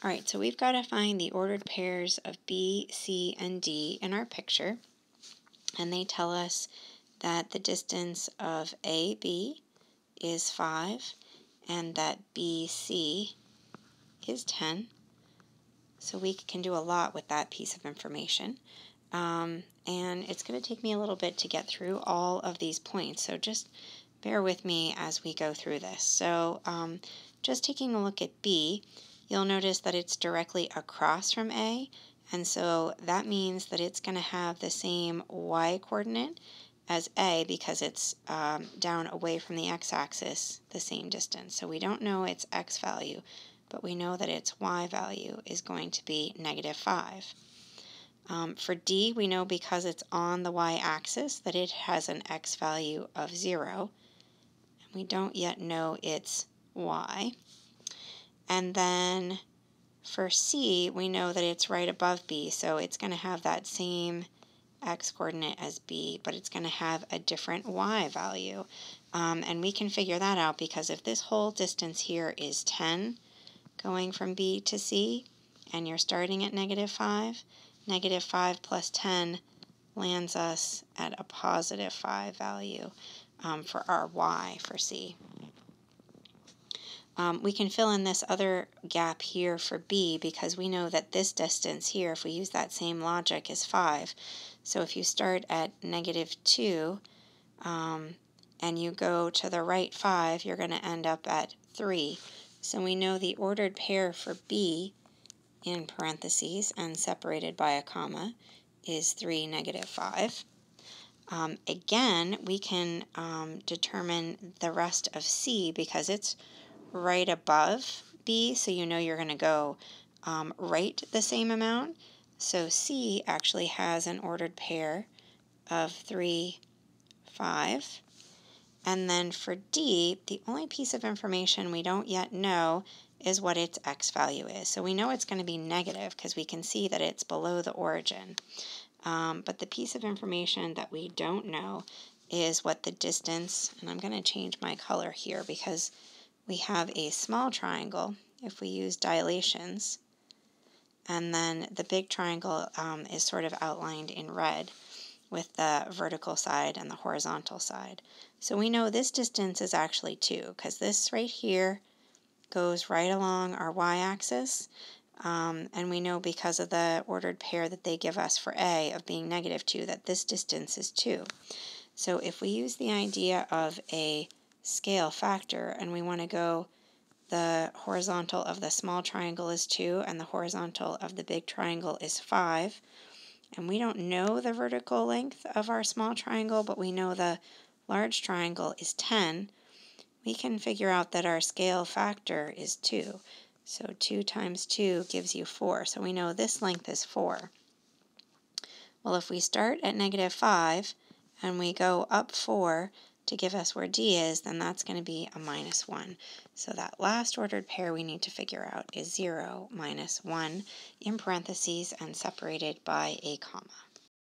All right, so we've got to find the ordered pairs of B, C, and D in our picture. And they tell us that the distance of AB is 5 and that BC is 10. So we can do a lot with that piece of information. And it's going to take me a little bit to get through all of these points. So just bear with me as we go through this. So just taking a look at B, you'll notice that it's directly across from A. And so that means that it's going to have the same y coordinate as A because it's down away from the x-axis the same distance. So we don't know its x value, but we know that its y value is going to be -5. For D, we know because it's on the y-axis that it has an x value of 0. And we don't yet know its y. And then for C, we know that it's right above B, so it's going to have that same x-coordinate as B, but it's going to have a different y value. And we can figure that out because if this whole distance here is 10 going from B to C, and you're starting at -5, -5 plus 10 lands us at a +5 value for our y for C. We can fill in this other gap here for B because we know that this distance here, if we use that same logic, is 5. So if you start at -2 and you go to the right 5, you're going to end up at 3. So we know the ordered pair for B in parentheses and separated by a comma is 3, -5. Again, we can determine the rest of C because it's right above B, so you know you're going to go right the same amount. So C actually has an ordered pair of 3, 5. And then for D, the only piece of information we don't yet know is what its x value is. So we know it's going to be negative because we can see that it's below the origin. But the piece of information that we don't know is what the distance, and I'm going to change my color here because we have a small triangle if we use dilations, and then the big triangle is sort of outlined in red with the vertical side and the horizontal side. So we know this distance is actually 2 because this right here goes right along our y-axis, and we know because of the ordered pair that they give us for A of being -2 that this distance is 2. So if we use the idea of a scale factor and we want to go the horizontal of the small triangle is 2 and the horizontal of the big triangle is 5, and we don't know the vertical length of our small triangle, but we know the large triangle is 10, we can figure out that our scale factor is 2. So 2 times 2 gives you 4. So we know this length is 4. Well, if we start at -5 and we go up 4 to give us where D is, then that's going to be a -1. So that last ordered pair we need to figure out is 0, -1 in parentheses and separated by a comma.